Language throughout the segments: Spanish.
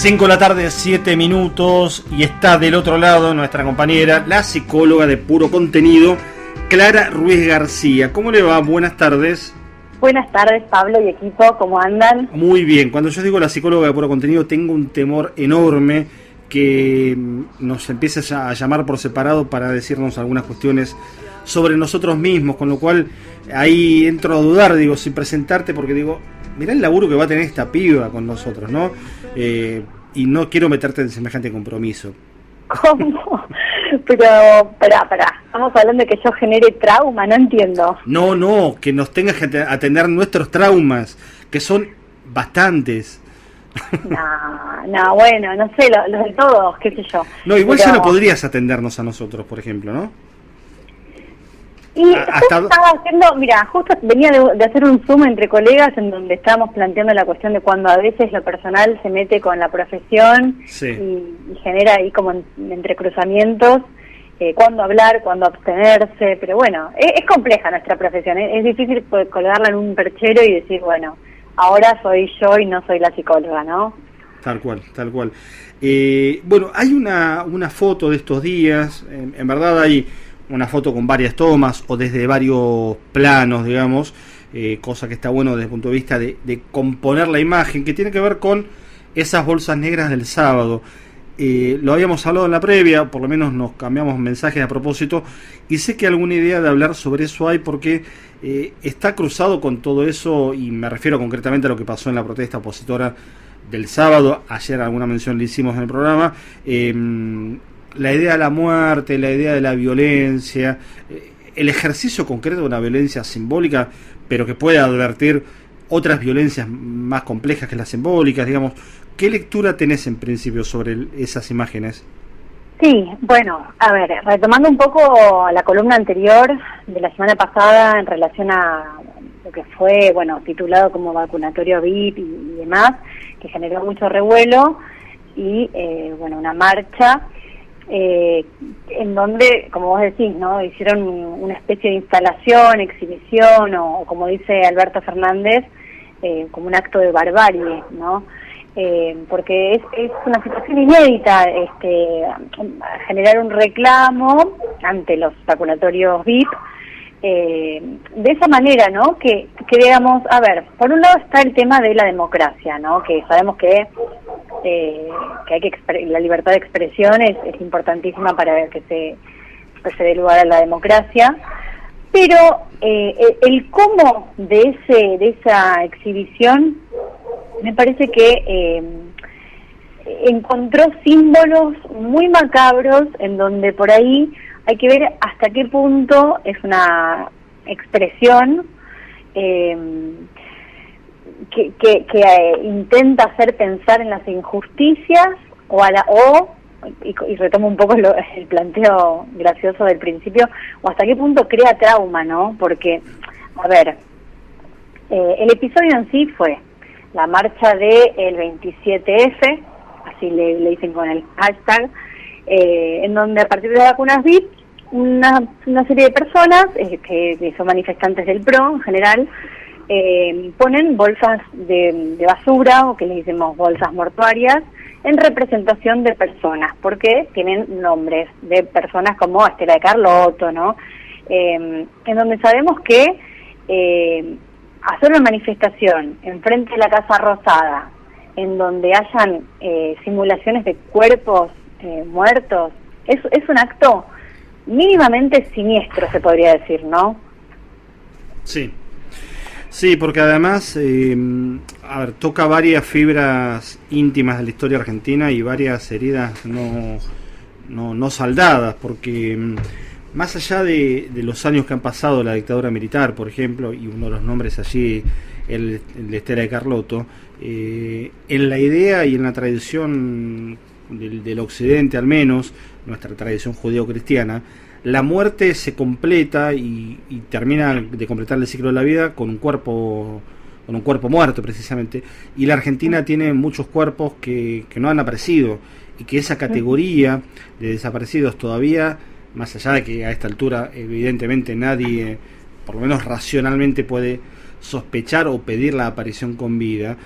5 de la tarde, 7 minutos, y está del otro lado nuestra compañera, la psicóloga de Puro Contenido, Clara Ruiz García. ¿Cómo le va? Buenas tardes. Buenas tardes, Pablo y equipo, ¿cómo andan? Muy bien. Cuando yo digo la psicóloga de Puro Contenido, tengo un temor enorme que nos empiece a llamar por separado para decirnos algunas cuestiones sobre nosotros mismos, con lo cual ahí entro a dudar, digo, sin presentarte, porque digo, mirá el laburo que va a tener esta piba con nosotros, ¿no? Y no quiero meterte en semejante compromiso. ¿Cómo? Pero, pará, estamos hablando de que yo genere trauma, no entiendo. No, que nos tengas que atender nuestros traumas, que son bastantes. No, bueno, no sé, los de todos, qué sé yo. No, igual ya no podrías atendernos a nosotros, por ejemplo, ¿no? Y justo estaba haciendo, mira, justo venía de hacer un Zoom entre colegas en donde estábamos planteando la cuestión de cuando a veces lo personal se mete con la profesión, sí, y genera ahí como entrecruzamientos, cuándo hablar, cuándo abstenerse, pero bueno, es compleja nuestra profesión, es difícil colgarla en un perchero y decir, bueno, ahora soy yo y no soy la psicóloga, ¿no? Tal cual. Bueno, hay una foto de estos días, en verdad hay una foto con varias tomas o desde varios planos, digamos, cosa que está bueno desde el punto de vista de componer la imagen, que tiene que ver con esas bolsas negras del sábado. Lo habíamos hablado en la previa, por lo menos nos cambiamos mensajes a propósito, y sé que alguna idea de hablar sobre eso hay porque está cruzado con todo eso, y me refiero concretamente a lo que pasó en la protesta opositora del sábado. Ayer alguna mención le hicimos en el programa. La idea de la muerte, la idea de la violencia, el ejercicio concreto de una violencia simbólica, pero que puede advertir otras violencias más complejas que las simbólicas, digamos. ¿Qué lectura tenés en principio sobre esas imágenes? Sí, bueno, a ver, retomando un poco la columna anterior de la semana pasada en relación a lo que fue, bueno, titulado como vacunatorio VIP y demás, que generó mucho revuelo, y, bueno, una marcha en donde, como vos decís, ¿no?, hicieron una especie de instalación, exhibición, o como dice Alberto Fernández, como un acto de barbarie, ¿no? Porque es una situación inédita, generar un reclamo ante los vacunatorios VIP, de esa manera, ¿no? Que digamos, a ver, por un lado está el tema de la democracia, ¿no? Que sabemos que hay que la libertad de expresión es importantísima para que se dé lugar a la democracia, pero el cómo de esa exhibición me parece que encontró símbolos muy macabros en donde por ahí hay que ver hasta qué punto es una expresión que intenta hacer pensar en las injusticias y retomo un poco el planteo gracioso del principio, o hasta qué punto crea trauma, ¿no? Porque, a ver, el episodio en sí fue la marcha del 27F, así le dicen con el hashtag, en donde a partir de las vacunas VIP, una serie de personas que son manifestantes del PRO en general, ponen bolsas de basura, o que les decimos bolsas mortuarias, en representación de personas, porque tienen nombres de personas como Estela de Carlotto, ¿no? En donde sabemos que hacer una manifestación enfrente de la Casa Rosada, en donde hayan simulaciones de cuerpos muertos, es un acto mínimamente siniestro, se podría decir, ¿no? Sí, porque además toca varias fibras íntimas de la historia argentina y varias heridas no saldadas, porque más allá de los años que han pasado la dictadura militar, por ejemplo, y uno de los nombres allí, el de Estela de Carlotto, en la idea y en la tradición del occidente, al menos, nuestra tradición judeo-cristiana, la muerte se completa y termina de completar el ciclo de la vida con un cuerpo muerto, precisamente, y la Argentina tiene muchos cuerpos que no han aparecido, y que esa categoría de desaparecidos todavía, más allá de que a esta altura evidentemente nadie, por lo menos racionalmente, puede sospechar o pedir la aparición con vida,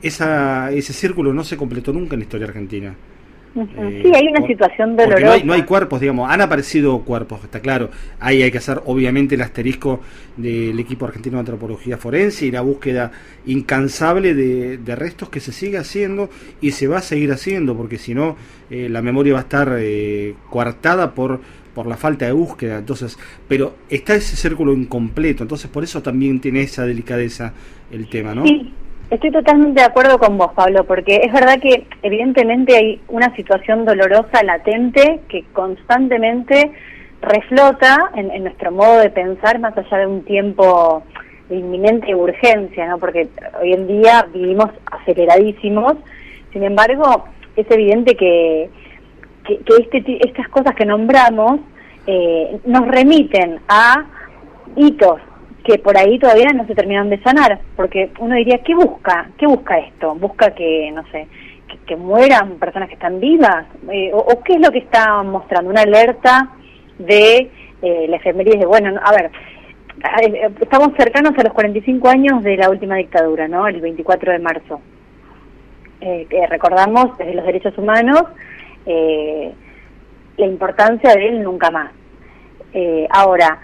ese círculo no se completó nunca en la historia argentina. Sí, hay una situación dolorosa. No hay cuerpos, digamos, han aparecido cuerpos, está claro. Ahí hay que hacer, obviamente, el asterisco del equipo argentino de antropología forense y la búsqueda incansable de restos que se sigue haciendo y se va a seguir haciendo, porque si no, la memoria va a estar coartada por la falta de búsqueda. Entonces, pero está ese círculo incompleto, entonces por eso también tiene esa delicadeza el tema, ¿no? Sí. Estoy totalmente de acuerdo con vos, Pablo, porque es verdad que evidentemente hay una situación dolorosa latente que constantemente reflota en nuestro modo de pensar más allá de un tiempo de inminente urgencia, ¿no? Porque hoy en día vivimos aceleradísimos. Sin embargo, es evidente que estas cosas que nombramos nos remiten a hitos que por ahí todavía no se terminan de sanar, porque uno diría, ¿qué busca esto? ¿Busca que, no sé, que mueran personas que están vivas? ¿O qué es lo que está mostrando? Una alerta de la efeméride de, bueno, a ver, estamos cercanos a los 45 años de la última dictadura, ¿no? El 24 de marzo. Recordamos desde los derechos humanos la importancia de él nunca más. Ahora,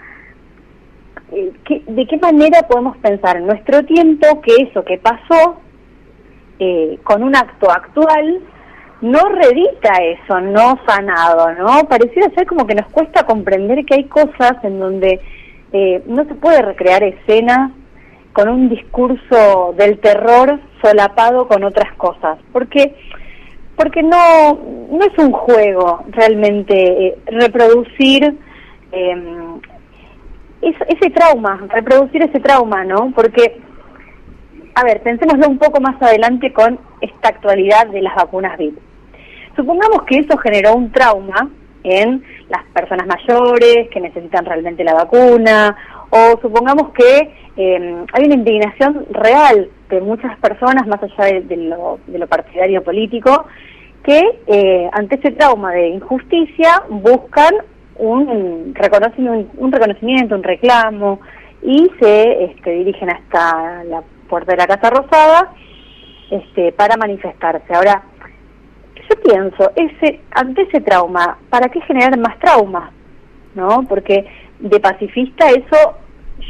¿de qué manera podemos pensar en nuestro tiempo que eso que pasó con un acto actual no reedita eso, no sanado, ¿no? Pareciera ser como que nos cuesta comprender que hay cosas en donde no se puede recrear escenas con un discurso del terror solapado con otras cosas, porque no es un juego realmente reproducir reproducir ese trauma, ¿no? Porque, a ver, pensémoslo un poco más adelante con esta actualidad de las vacunas VIP. Supongamos que eso generó un trauma en las personas mayores que necesitan realmente la vacuna, o supongamos que hay una indignación real de muchas personas, más allá de lo partidario político, que ante ese trauma de injusticia buscan un reconocimiento, un reclamo, y se dirigen hasta la puerta de la Casa Rosada para manifestarse. Ahora, yo pienso, ante ese trauma, ¿para qué generar más trauma? ¿No? Porque de pacifista eso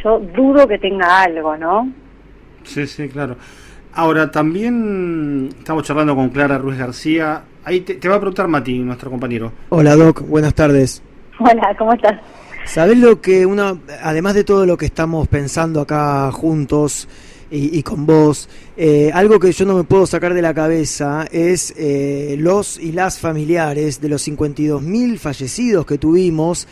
yo dudo que tenga algo, ¿no? Sí, claro. Ahora, también estamos charlando con Clara Ruiz García. Ahí te va a preguntar Mati, nuestro compañero. Hola, Doc, buenas tardes. Hola, ¿cómo estás? ¿Sabés lo que además de todo lo que estamos pensando acá juntos y con vos, algo que yo no me puedo sacar de la cabeza es los y las familiares de los 52.000 fallecidos que tuvimos?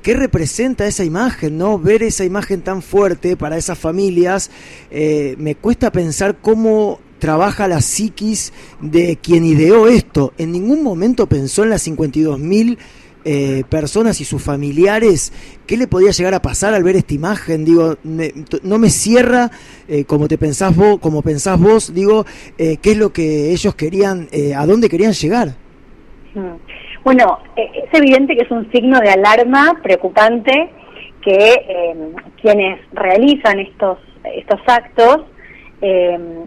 ¿Qué representa esa imagen, no? Ver esa imagen tan fuerte para esas familias, me cuesta pensar cómo trabaja la psiquis de quien ideó esto. En ningún momento pensó en las 52.000 personas y sus familiares. ¿Qué le podía llegar a pasar al ver esta imagen? Digo, no me cierra como pensás vos, digo, qué es lo que ellos querían, a dónde querían llegar. Bueno, es evidente que es un signo de alarma preocupante que quienes realizan estos actos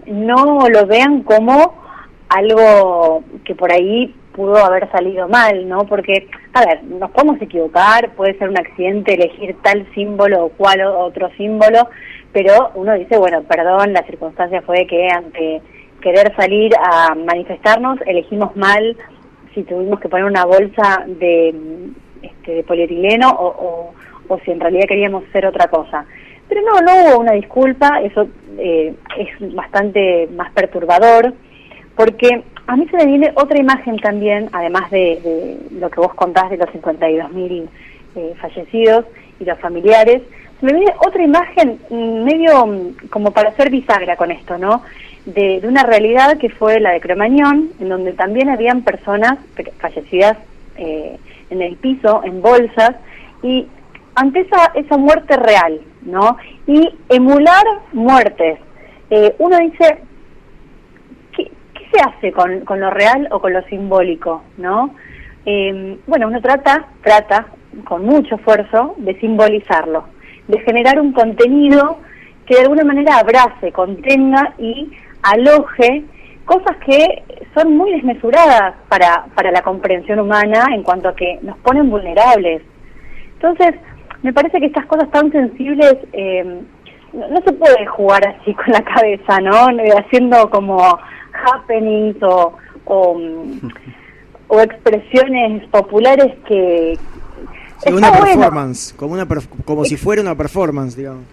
no lo vean como algo que por ahí pudo haber salido mal, ¿no? Porque, a ver, nos podemos equivocar, puede ser un accidente elegir tal símbolo o cual otro símbolo, pero uno dice, bueno, perdón, la circunstancia fue que ante querer salir a manifestarnos elegimos mal si tuvimos que poner una bolsa de polietileno o si en realidad queríamos hacer otra cosa. Pero no hubo una disculpa, eso es bastante más perturbador, porque a mí se me viene otra imagen también, además de lo que vos contás de los 52.000 fallecidos y los familiares, se me viene otra imagen medio como para hacer bisagra con esto, ¿no? De una realidad que fue la de Cromañón, en donde también habían personas fallecidas en el piso, en bolsas, y ante esa muerte real, ¿no? Y emular muertes. Uno dice, ¿qué se hace con lo real o con lo simbólico, no? Bueno, uno trata con mucho esfuerzo de simbolizarlo, de generar un contenido que de alguna manera abrace, contenga y aloje cosas que son muy desmesuradas para la comprensión humana en cuanto a que nos ponen vulnerables. Entonces, me parece que estas cosas tan sensibles no se puede jugar así con la cabeza, ¿no? Haciendo como happenings o expresiones populares que... Sí, una performance, bueno, como si fuera una performance, digamos.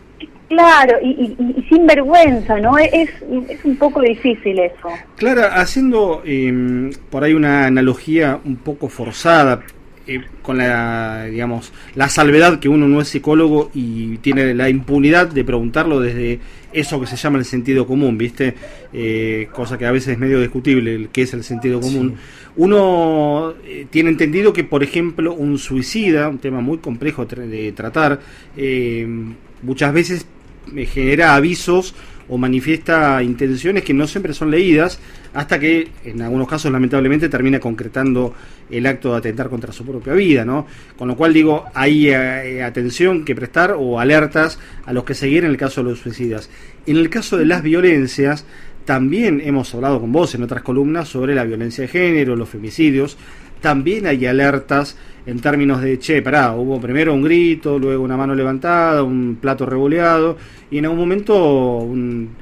Claro, y sin vergüenza, ¿no? Es un poco difícil eso. Claro, haciendo por ahí una analogía un poco forzada, con la, digamos, la salvedad que uno no es psicólogo y tiene la impunidad de preguntarlo desde eso que se llama el sentido común, ¿viste? Cosa que a veces es medio discutible, el qué es el sentido común. Sí. Uno tiene entendido que, por ejemplo, un suicida, un tema muy complejo de tratar, muchas veces genera avisos o manifiesta intenciones que no siempre son leídas, hasta que en algunos casos lamentablemente termina concretando el acto de atentar contra su propia vida, ¿no? Con lo cual digo, hay atención que prestar o alertas a los que seguir en el caso de los suicidas. En el caso de las violencias, también hemos hablado con vos en otras columnas sobre la violencia de género, los femicidios. También hay alertas en términos de, hubo primero un grito, luego una mano levantada, un plato revoleado y en algún momento un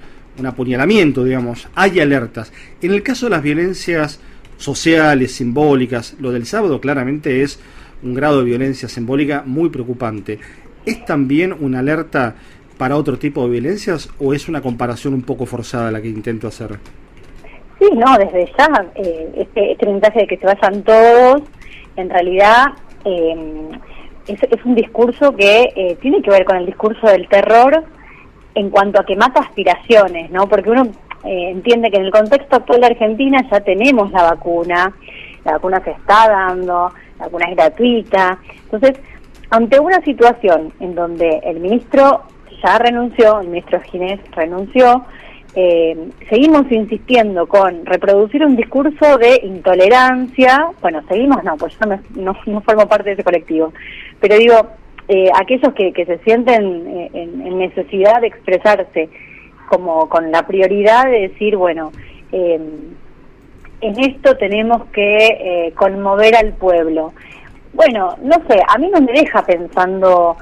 apuñalamiento, digamos. Hay alertas. En el caso de las violencias sociales, simbólicas, lo del sábado claramente es un grado de violencia simbólica muy preocupante. ¿Es también una alerta para otro tipo de violencias o es una comparación un poco forzada la que intento hacer? Sí, no, desde ya, este mensaje de que se vayan todos, en realidad es un discurso que tiene que ver con el discurso del terror en cuanto a que mata aspiraciones, ¿no? Porque uno entiende que en el contexto actual de Argentina ya tenemos la vacuna se está dando, la vacuna es gratuita. Entonces, ante una situación en donde el ministro ya renunció, el ministro Ginés renunció, seguimos insistiendo con reproducir un discurso de intolerancia. Bueno, seguimos no, pues yo no formo parte de ese colectivo, pero digo, aquellos que se sienten en necesidad de expresarse como con la prioridad de decir, bueno, en esto tenemos que conmover al pueblo. Bueno, no sé, a mí no me deja pensando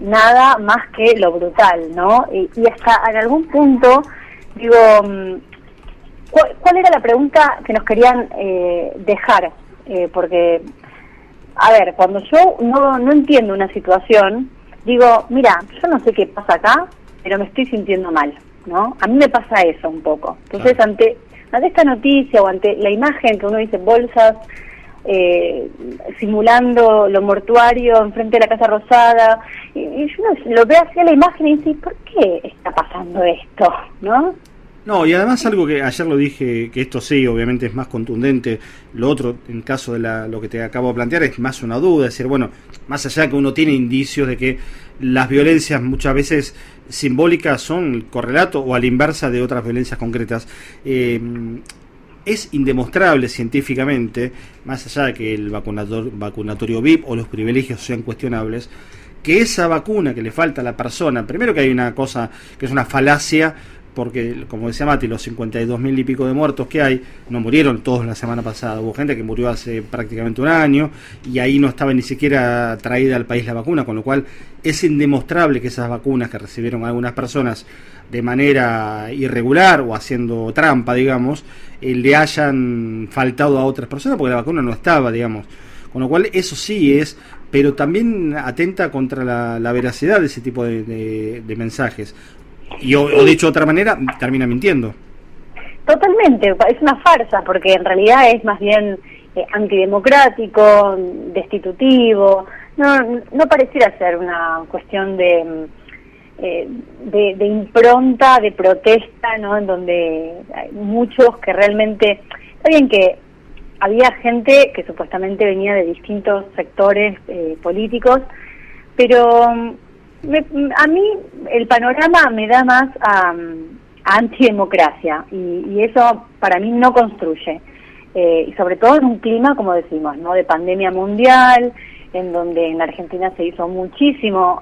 nada más que lo brutal, ¿no? Y hasta en algún punto, digo, ¿cuál era la pregunta que nos querían dejar? Porque, a ver, cuando yo no entiendo una situación, digo, mira, yo no sé qué pasa acá, pero me estoy sintiendo mal, ¿no? A mí me pasa eso un poco. Entonces, ante esta noticia o ante la imagen que uno dice bolsas, simulando lo mortuario enfrente de la Casa Rosada, y uno lo ve así a la imagen y dice, ¿por qué está pasando esto? ¿No? No, y además algo que ayer lo dije, que esto sí, obviamente es más contundente, lo otro, en caso de lo que te acabo de plantear, es más una duda, es decir, bueno, más allá de que uno tiene indicios de que las violencias muchas veces simbólicas son el correlato o a la inversa de otras violencias concretas, es indemostrable científicamente, más allá de que el vacunatorio VIP o los privilegios sean cuestionables, que esa vacuna que le falta a la persona, primero que hay una cosa que es una falacia, porque como decía Mati, los 52.000 y pico de muertos que hay, no murieron todos la semana pasada, hubo gente que murió hace prácticamente un año y ahí no estaba ni siquiera traída al país la vacuna, con lo cual es indemostrable que esas vacunas que recibieron algunas personas de manera irregular o haciendo trampa, digamos, le hayan faltado a otras personas porque la vacuna no estaba, digamos, con lo cual eso sí es, pero también atenta contra la veracidad de ese tipo de mensajes. Y o dicho de otra manera, termina mintiendo. Totalmente, es una farsa, porque en realidad es más bien antidemocrático, destitutivo. No pareciera ser una cuestión de impronta, de protesta, ¿no? En donde hay muchos que realmente... Está bien que había gente que supuestamente venía de distintos sectores políticos, pero... a mí el panorama me da más a antidemocracia y eso para mí no construye, y sobre todo en un clima, como decimos, no de pandemia mundial, en donde en Argentina se hizo muchísimo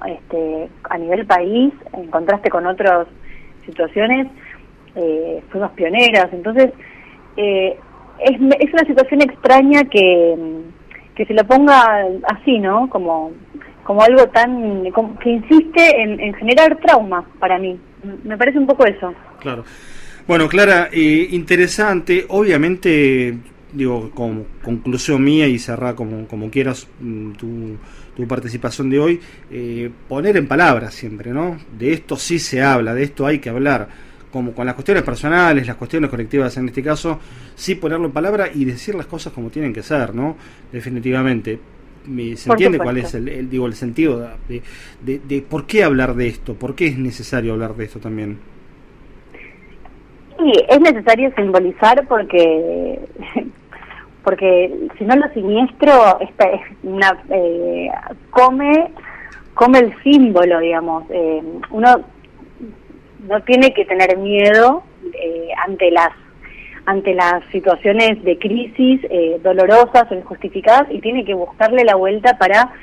a nivel país, en contraste con otras situaciones, fuimos pioneras, entonces es una situación extraña que se lo ponga así, ¿no? Como algo tan que insiste en generar trauma para mí. Me parece un poco eso. Claro. Bueno, Clara, interesante. Obviamente, digo, como conclusión mía y cerrar como quieras tu participación de hoy, poner en palabras siempre, ¿no? De esto sí se habla, de esto hay que hablar. Como con las cuestiones personales, las cuestiones colectivas en este caso, sí ponerlo en palabra y decir las cosas como tienen que ser, ¿no? Definitivamente. ¿Se entiende cuál es el sentido de por qué hablar de esto? ¿Por qué es necesario hablar de esto también? Sí, es necesario simbolizar porque si no lo siniestro come el símbolo, digamos. Uno no tiene que tener miedo ante las situaciones de crisis dolorosas o injustificadas, y tiene que buscarle la vuelta para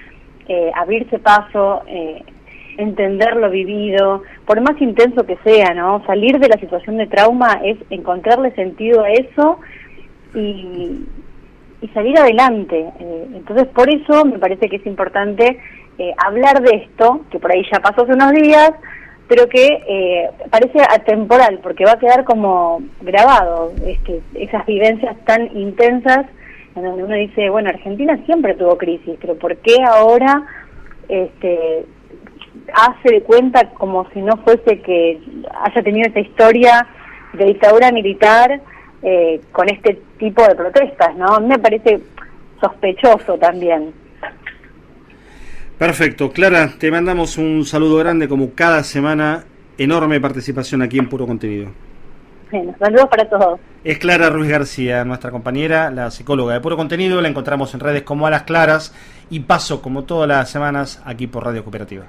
abrirse paso, entender lo vivido, por más intenso que sea, ¿no? Salir de la situación de trauma es encontrarle sentido a eso y salir adelante. Entonces, por eso me parece que es importante hablar de esto, que por ahí ya pasó hace unos días, pero que parece atemporal, porque va a quedar como grabado esas vivencias tan intensas, en donde uno dice, bueno, Argentina siempre tuvo crisis, pero ¿por qué ahora hace de cuenta como si no fuese que haya tenido esa historia de dictadura militar con este tipo de protestas, ¿no? A mí me parece sospechoso también. Perfecto, Clara, te mandamos un saludo grande como cada semana, enorme participación aquí en Puro Contenido. Bueno, saludos para todos. Es Clara Ruiz García, nuestra compañera, la psicóloga de Puro Contenido, la encontramos en redes como A las Claras y paso como todas las semanas aquí por Radio Cooperativa.